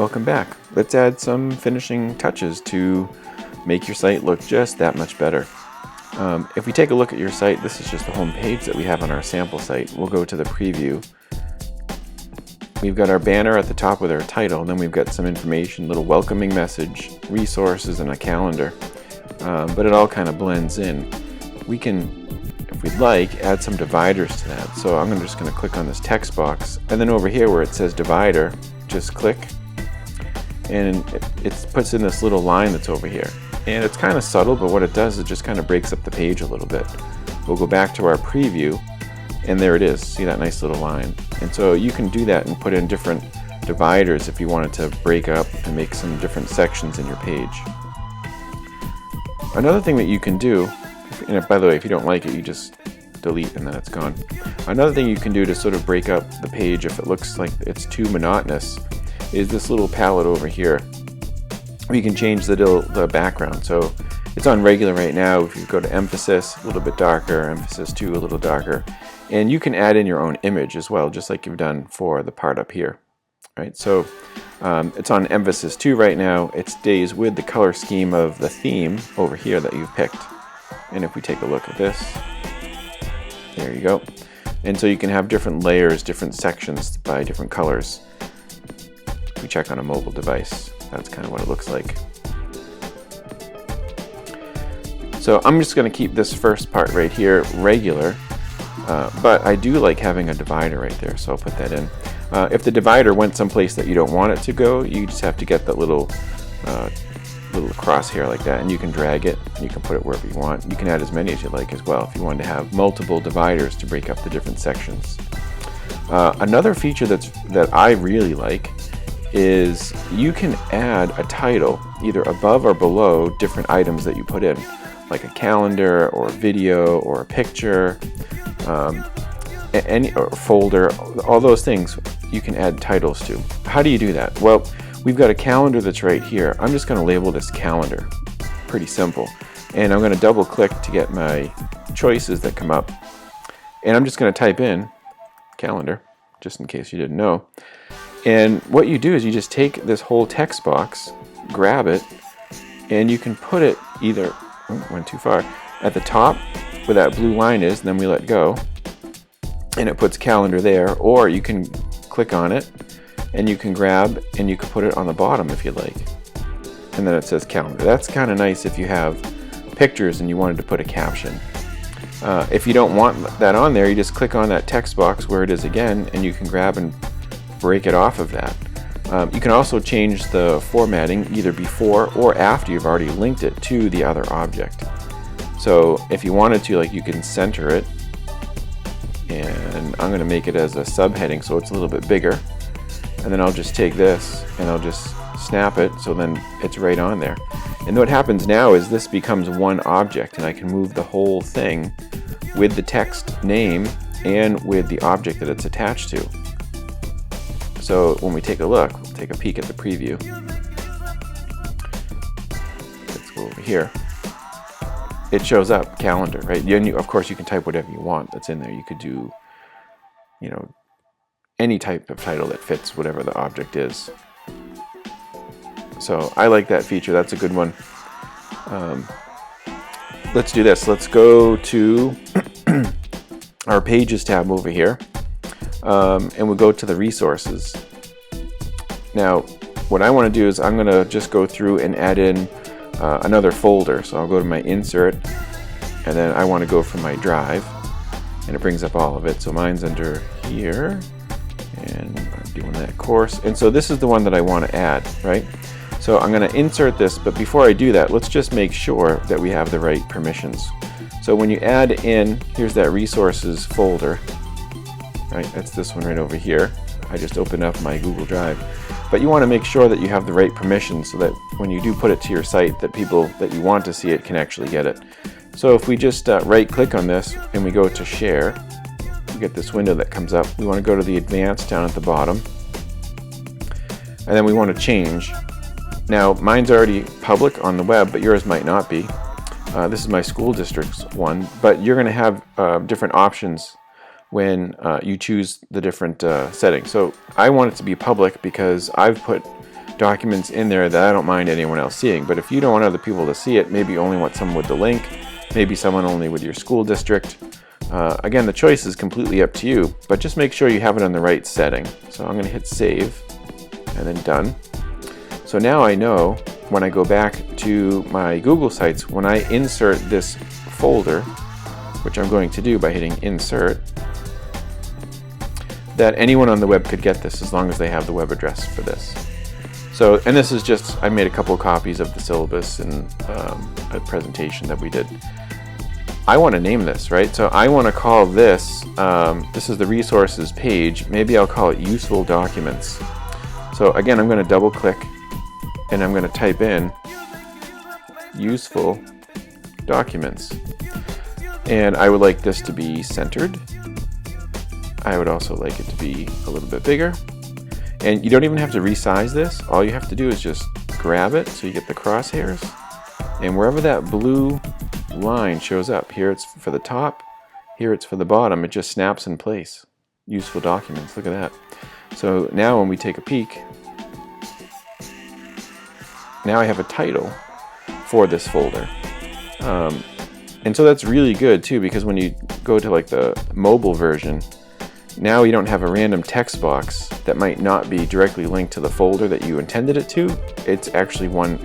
Welcome back. Let's add some finishing touches to make your site look just that much better. If we take a look at your site, this is just the home page that we have on our sample site. We'll go to the preview. We've got our banner at the top with our title, and then we've got some information, little welcoming message, resources, and a calendar. But it all kind of blends in. We can, if we'd like, add some dividers to that. So I'm just going to click on this text box, and then over here where it says divider, just click, and it puts in this little line that's over here. And it's kind of subtle, but what it does is it just kind of breaks up the page a little bit. We'll go back to our preview, and there it is. See that nice little line? And so you can do that and put in different dividers if you wanted to break up and make some different sections in your page. Another thing that you can do, and by the way, if you don't like it, you just delete and then it's gone. Another thing you can do to sort of break up the page if it looks like it's too monotonous is this little palette over here. You can change the background. So it's on regular right now. If you go to emphasis, a little bit darker, emphasis 2, a little darker. And you can add in your own image as well, just like you've done for the part up here. Right? So it's on emphasis 2 right now. It stays with the color scheme of the theme over here that you've picked. And if we take a look at this, there you go. And so you can have different layers, different sections by different colors. If we check on a mobile device, that's kind of what it looks like. So I'm just going to keep this first part right here regular, but I do like having a divider right there, so I'll put that in. If the divider went someplace that you don't want it to go, you just have to get that little crosshair like that, and you can drag it, and you can put it wherever you want. You can add as many as you like as well if you wanted to have multiple dividers to break up the different sections. Another feature that I really like is you can add a title either above or below different items that you put in, like a calendar or a video or a picture, or a folder. All those things you can add titles to. How do you do that? Well, we've got a calendar that's right here. I'm just going to label this calendar. Pretty simple. And I'm going to double click to get my choices that come up. And I'm just going to type in calendar, just in case you didn't know. And what you do is you just take this whole text box, grab it, and you can put it either, went too far, at the top where that blue line is, and then we let go, and it puts calendar there, or you can click on it, and you can grab, and you can put it on the bottom if you like. And then it says calendar. That's kind of nice if you have pictures and you wanted to put a caption. If you don't want that on there, you just click on that text box where it is again, and you can grab and break it off of that. You can also change the formatting either before or after you've already linked it to the other object. So if you wanted to, like, you can center it, and I'm going to make it as a subheading so it's a little bit bigger, and then I'll just take this and I'll just snap it so then it's right on there. And what happens now is this becomes one object, and I can move the whole thing with the text name and with the object that it's attached to. So when we take a look, we'll take a peek at the preview. Let's go over here. It shows up, calendar, right? Of course, you can type whatever you want that's in there. You could do, any type of title that fits whatever the object is. So I like that feature. That's a good one. Let's do this. Let's go to our Pages tab over here. And we'll go to the resources. Now, what I want to do is I'm going to just go through and add in another folder. So I'll go to my insert, and then I want to go from my drive, and it brings up all of it. So mine's under here, and I'm doing that course. And so this is the one that I want to add, right? So I'm going to insert this, but before I do that, let's just make sure that we have the right permissions. So when you add in, here's that resources folder. Right, that's this one right over here. I just opened up my Google Drive. But you want to make sure that you have the right permissions so that when you do put it to your site, that people that you want to see it can actually get it. So if we just right click on this and we go to share, we get this window that comes up. We want to go to the advanced down at the bottom, and then we want to change. Now mine's already public on the web, but yours might not be. This is my school district's one, but you're going to have different options when you choose the different settings. So I want it to be public because I've put documents in there that I don't mind anyone else seeing. But if you don't want other people to see it, maybe you only want someone with the link, maybe someone only with your school district. Again, the choice is completely up to you, but just make sure you have it on the right setting. So I'm going to hit save and then done. So now I know when I go back to my Google Sites, when I insert this folder, which I'm going to do by hitting insert, that anyone on the web could get this as long as they have the web address for this. So, and this is just, I made a couple of copies of the syllabus and a presentation that we did. I want to name this, right? So I want to call this, this is the resources page, maybe I'll call it useful documents. So again, I'm going to double click and I'm going to type in useful documents. And I would like this to be centered. I would also like it to be a little bit bigger. And you don't even have to resize this. All you have to do is just grab it so you get the crosshairs. And wherever that blue line shows up, here it's for the top, here it's for the bottom, it just snaps in place. Useful documents, look at that. So now when we take a peek, now I have a title for this folder. And so that's really good too, because when you go to like the mobile version, now you don't have a random text box that might not be directly linked to the folder that you intended it to. It's actually one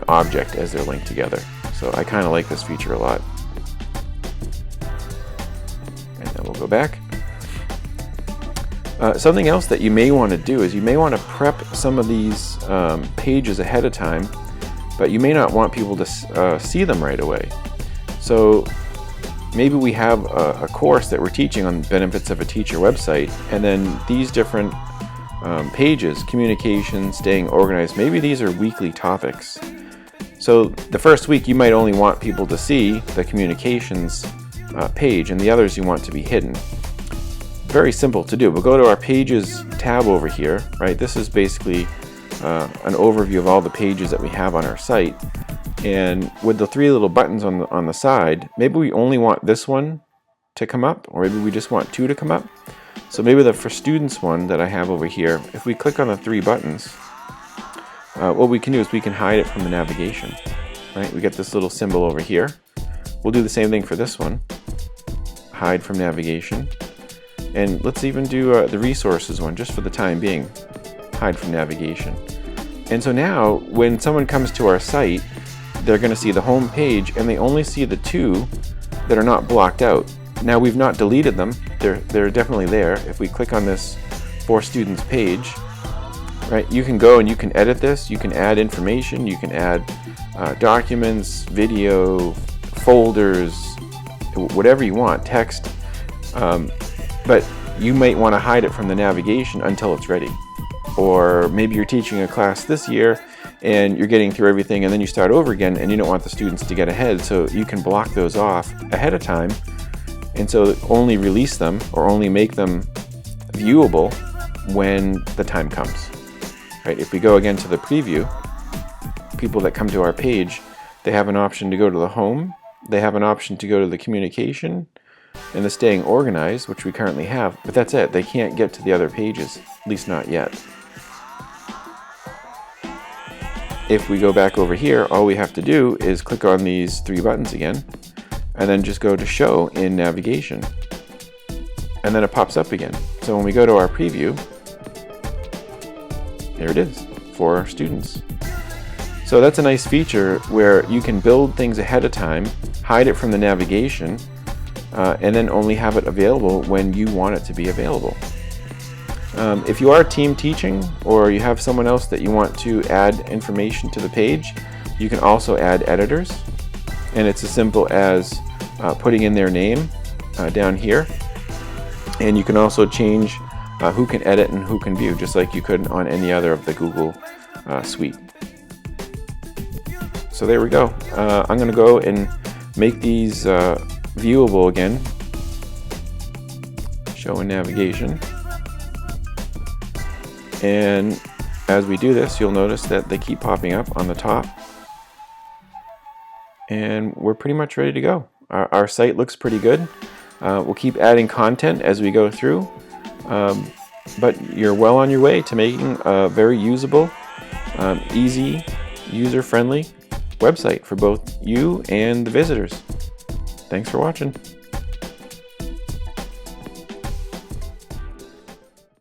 object as they're linked together. So I kind of like this feature a lot. And then we'll go back. Something else that you may want to do is you may want to prep some of these pages ahead of time, but you may not want people to see them right away. So maybe we have a course that we're teaching on benefits of a teacher website, and then these different pages, communication, staying organized, maybe these are weekly topics. So the first week you might only want people to see the communications page, and the others you want to be hidden. Very simple to do. We'll go to our pages tab over here, right? This is basically an overview of all the pages that we have on our site. And with the three little buttons on the side, maybe we only want this one to come up, or maybe we just want two to come up. So maybe the for students one that I have over here, if we click on the three buttons, what we can do is we can hide it from the navigation, right? We get this little symbol over here. We'll do the same thing for this one, hide from navigation. And let's even do the resources one, just for the time being, hide from navigation. And so now, when someone comes to our site, they're going to see the home page, and they only see the two that are not blocked out. Now, we've not deleted them. They're definitely there. If we click on this for students page, right, you can go and you can edit this. You can add information. You can add documents, video, folders, whatever you want, text. But you might want to hide it from the navigation until it's ready. Or maybe you're teaching a class this year and you're getting through everything and then you start over again and you don't want the students to get ahead, so you can block those off ahead of time, and so only release them or only make them viewable when the time comes. Right? If we go again to the preview, people that come to our page, they have an option to go to the home, they have an option to go to the communication and the staying organized, which we currently have, but that's it. They can't get to the other pages, at least not yet. If we go back over here, all we have to do is click on these three buttons again, and then just go to show in navigation. And then it pops up again. So when we go to our preview, there it is for our students. So that's a nice feature where you can build things ahead of time, hide it from the navigation, and then only have it available when you want it to be available. If you are team teaching or you have someone else that you want to add information to the page, you can also add editors, and it's as simple as putting in their name down here, and you can also change who can edit and who can view, just like you could on any other of the Google suite. So there we go. I'm going to go and make these viewable again. Show in navigation. And as we do this, you'll notice that they keep popping up on the top. And we're pretty much ready to go. Our site looks pretty good. We'll keep adding content as we go through. but you're well on your way to making a very usable, easy, user-friendly website for both you and the visitors. Thanks for watching.